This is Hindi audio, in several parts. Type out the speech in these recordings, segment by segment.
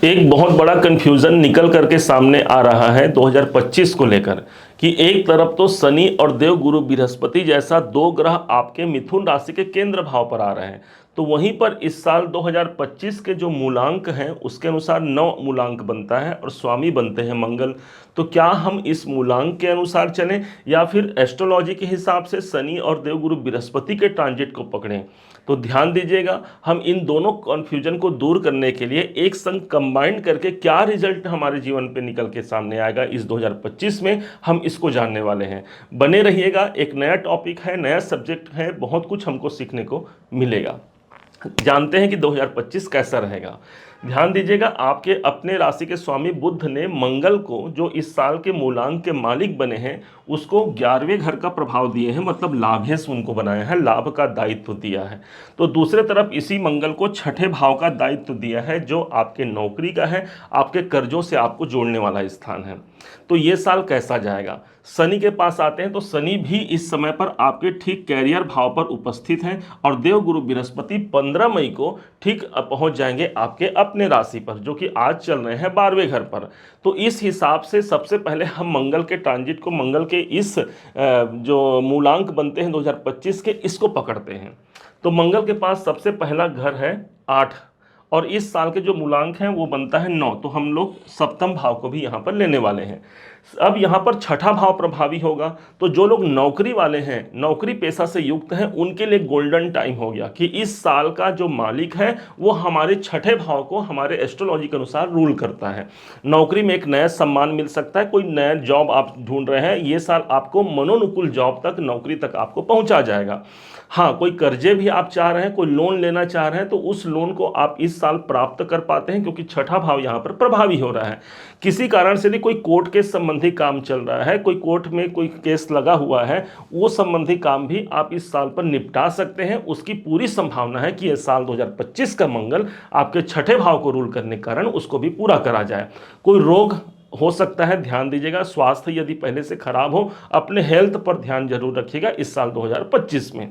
एक बहुत बड़ा कन्फ्यूज़न निकल करके सामने आ रहा है 2025 को लेकर कि एक तरफ तो शनि और देव गुरु बृहस्पति जैसा दो ग्रह आपके मिथुन राशि के केंद्र भाव पर आ रहे हैं। तो वहीं पर इस साल 2025 के जो मूलांक हैं उसके अनुसार 9 मूलांक बनता है और स्वामी बनते हैं मंगल। तो क्या हम इस मूलांक के अनुसार चलें या फिर एस्ट्रोलॉजी के हिसाब से शनि और देवगुरु बृहस्पति के ट्रांजिट को पकड़ें? तो ध्यान दीजिएगा, हम इन दोनों कन्फ्यूजन को दूर करने के लिए एक संग कंबाइंड करके क्या रिजल्ट हमारे जीवन पे निकल के सामने आएगा इस 2025 में, हम इसको जानने वाले हैं। बने रहिएगा, एक नया टॉपिक है, नया सब्जेक्ट है, बहुत कुछ हमको सीखने को मिलेगा। जानते हैं कि 2025 कैसा रहेगा। ध्यान दीजिएगा, आपके अपने राशि के स्वामी बुध ने मंगल को, जो इस साल के मूलांक के मालिक बने हैं, उसको 11वें घर का प्रभाव दिए हैं, मतलब लाभेश उनको बनाया है, लाभ का दायित्व दिया है। तो दूसरे तरफ इसी मंगल को छठे भाव का दायित्व दिया है, जो आपके नौकरी का है, आपके कर्जों से आपको जोड़ने वाला स्थान है। तो ये साल कैसा जाएगा? शनि के पास आते हैं तो शनि भी इस समय पर आपके ठीक कैरियर भाव पर उपस्थित हैं और देव गुरु बृहस्पति 15 मई को ठीक पहुंच जाएंगे आपके अपने राशि पर, जो कि आज चल रहे हैं 12वें घर पर। तो इस हिसाब से सबसे पहले हम मंगल के ट्रांजिट को, मंगल के इस जो मूलांक बनते हैं 2025 के, इसको पकड़ते हैं। तो मंगल के पास सबसे पहला घर है 8 और इस साल के जो मूलांक हैं वो बनता है 9। तो हम लोग सप्तम भाव को भी यहाँ पर लेने वाले हैं। अब यहाँ पर छठा भाव प्रभावी होगा, तो जो लोग नौकरी वाले हैं, नौकरी पेशा से युक्त हैं, उनके लिए गोल्डन टाइम हो गया कि इस साल का जो मालिक है वो हमारे छठे भाव को हमारे एस्ट्रोलॉजी के अनुसार रूल करता है। नौकरी में एक नया सम्मान मिल सकता है, कोई नया जॉब आप ढूंढ रहे हैं, ये साल आपको मनोनुकूल जॉब तक, नौकरी तक आपको पहुंचा जाएगा। हाँ, कोई कर्जे भी आप चाह रहे हैं, कोई लोन लेना चाह रहे हैं, तो उस लोन को आप इस साल प्राप्त कर पाते हैं, क्योंकि छठा भाव यहाँ पर प्रभावी हो रहा है। किसी कारण से यदि कोई कोर्ट केस संबंधी काम चल रहा है, कोई कोर्ट में कोई केस लगा हुआ है, वो संबंधी काम भी आप इस साल पर निपटा सकते हैं। उसकी पूरी संभावना है कि यह साल 2025 का मंगल आपके छठे भाव को रूल करने के कारण उसको भी पूरा करा जाए। कोई रोग हो सकता है, ध्यान दीजिएगा, स्वास्थ्य यदि पहले से खराब हो, अपने हेल्थ पर ध्यान जरूर रखिएगा इस साल 2025 में।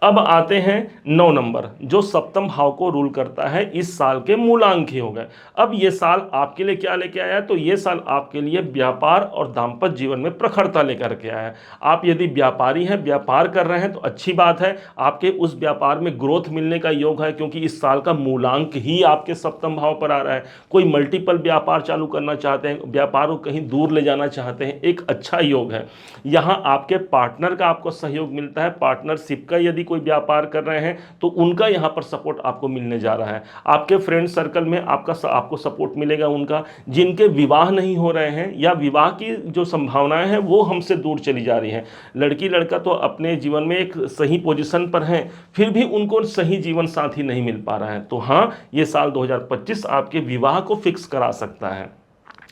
अब आते हैं 9 नंबर, जो सप्तम भाव को रूल करता है, इस साल के मूलांक ही हो गए। अब ये साल आपके लिए क्या लेके आया है? तो ये साल आपके लिए व्यापार और दाम्पत्य जीवन में प्रखरता लेकर के आया है। आप यदि व्यापारी हैं, व्यापार कर रहे हैं, तो अच्छी बात है, आपके उस व्यापार में ग्रोथ मिलने का योग है, क्योंकि इस साल का मूलांक ही आपके सप्तम भाव पर आ रहा है। कोई मल्टीपल व्यापार चालू करना चाहते हैं, व्यापार को कहीं दूर ले जाना चाहते हैं, एक अच्छा योग है। यहाँ आपके पार्टनर का आपको सहयोग मिलता है, पार्टनरशिप का यदि कोई व्यापार कर रहे हैं तो उनका यहाँ पर सपोर्ट आपको मिलने जा रहा है। आपके फ्रेंड सर्कल में आपको सपोर्ट मिलेगा उनका। जिनके विवाह नहीं हो रहे हैं या विवाह की जो संभावनाएं हैं वो हमसे दूर चली जा रही हैं, लड़की लड़का तो अपने जीवन में एक सही पोजीशन पर हैं, फिर भी उनको सही जीवन साथी नहीं मिल पा रहा है, तो हाँ, ये साल 2025 आपके विवाह को फिक्स करा सकता है।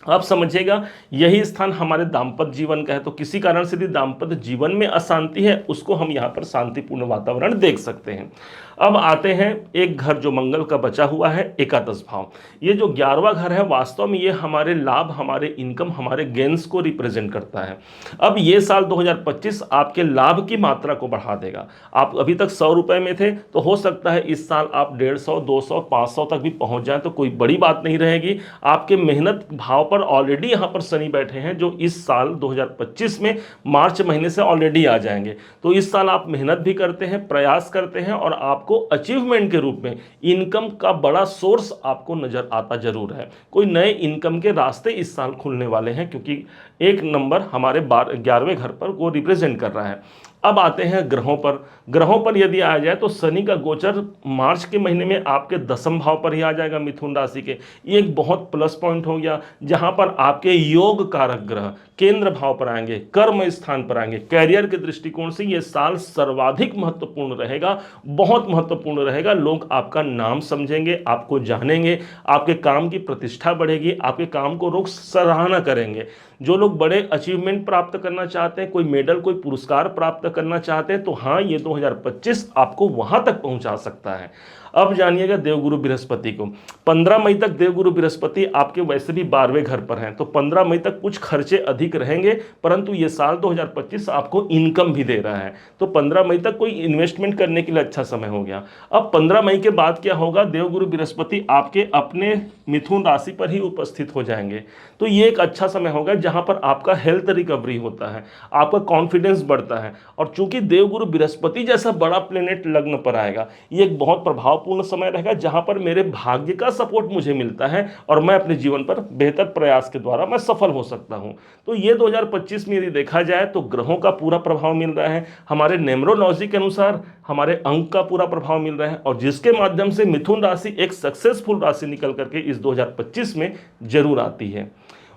आप समझिएगा, यही स्थान हमारे दाम्पत्य जीवन का है, तो किसी कारण से यदि दाम्पत्य जीवन में अशांति है, उसको हम यहाँ पर शांतिपूर्ण वातावरण देख सकते हैं। अब आते हैं एक घर जो मंगल का बचा हुआ है, एकादश भाव। ये जो 11वां घर है, वास्तव में ये हमारे लाभ, हमारे इनकम, हमारे गेन्स को रिप्रेजेंट करता है। अब ये साल 2025 आपके लाभ की मात्रा को बढ़ा देगा। आप अभी तक 100 रुपए में थे, तो हो सकता है इस साल आप 150, 200, 500 तक भी पहुंच जाए, तो कोई बड़ी बात नहीं रहेगी। आपके मेहनत भाव पर ऑलरेडी यहाँ पर शनि बैठे हैं, जो इस साल 2025 में मार्च महीने से ऑलरेडी आ जाएंगे। तो इस साल आप मेहनत भी करते हैं, प्रयास करते हैं, और आपको अचीवमेंट के रूप में इनकम का बड़ा सोर्स आपको नजर आता जरूर है। कोई नए इनकम के रास्ते इस साल खुलने वाले हैं, क्योंकि एक नंबर हमारे 11वें घर पर वो रिप्रेजेंट कर रहा है। अब आते हैं ग्रहों पर। ग्रहों पर यदि आ जाए तो शनि का गोचर मार्च के महीने में आपके 10वें भाव पर ही आ जाएगा, मिथुन राशि के। ये एक बहुत प्लस पॉइंट हो गया, जहां पर आपके योग कारक ग्रह केंद्र भाव पर आएंगे, कर्म स्थान पर आएंगे। कैरियर के दृष्टिकोण से ये साल सर्वाधिक महत्वपूर्ण रहेगा, बहुत महत्वपूर्ण रहेगा। लोग आपका नाम समझेंगे, आपको जानेंगे, आपके काम की प्रतिष्ठा बढ़ेगी, आपके काम को लोग सराहना करेंगे। जो लोग लोग बड़े अचीवमेंट प्राप्त करना चाहते हैं, कोई मेडल, कोई पुरस्कार प्राप्त करना चाहते हैं, तो हाँ, ये 2025 आपको वहां तक पहुंचा सकता है। अब जानिएगा देवगुरु बृहस्पति को, 15 मई तक देवगुरु बृहस्पति आपके वैसे भी 12वें घर पर हैं, तो 15 मई तक कुछ खर्चे अधिक रहेंगे, परंतु ये साल 2025 आपको इनकम भी दे रहा है। तो 15 मई तक कोई इन्वेस्टमेंट करने के लिए अच्छा समय हो गया। अब 15 मई के बाद क्या होगा, देवगुरु बृहस्पति आपके अपने मिथुन राशि पर ही उपस्थित हो जाएंगे। तो ये एक अच्छा समय होगा जहां पर आपका हेल्थ रिकवरी होता है, आपका कॉन्फिडेंस बढ़ता है। और चूंकि देवगुरु बृहस्पति जैसा बड़ा प्लेनेट लग्न पर आएगा, ये एक बहुत प्रभावपूर्ण समय रहेगा जहां पर मेरे भाग्य का सपोर्ट मुझे मिलता है और मैं अपने जीवन पर बेहतर प्रयास के द्वारा मैं सफल हो सकता हूं। तो ये 2025 में यदि देखा जाए तो ग्रहों का पूरा प्रभाव मिल रहा है, हमारे न्यूमरोलॉजी के अनुसार हमारे अंक का पूरा प्रभाव मिल रहा है, और जिसके माध्यम से मिथुन राशि एक सक्सेसफुल राशि निकल करके इस 2025 में जरूर आती है।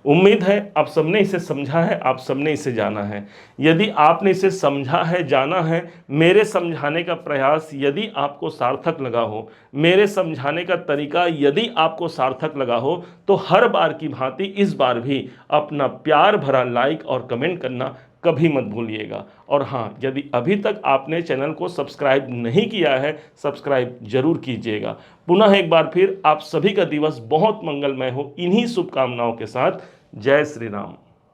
उम्मीद है आप सबने इसे समझा है, आप सबने इसे जाना है। यदि आपने इसे समझा है, जाना है, मेरे समझाने का प्रयास यदि आपको सार्थक लगा हो, मेरे समझाने का तरीका यदि आपको सार्थक लगा हो, तो हर बार की भांति इस बार भी अपना प्यार भरा लाइक और कमेंट करना कभी मत भूलिएगा। और हाँ, यदि अभी तक आपने चैनल को सब्सक्राइब नहीं किया है, सब्सक्राइब जरूर कीजिएगा। पुनः एक बार फिर आप सभी का दिवस बहुत मंगलमय हो, इन्हीं शुभकामनाओं के साथ। जय श्री राम।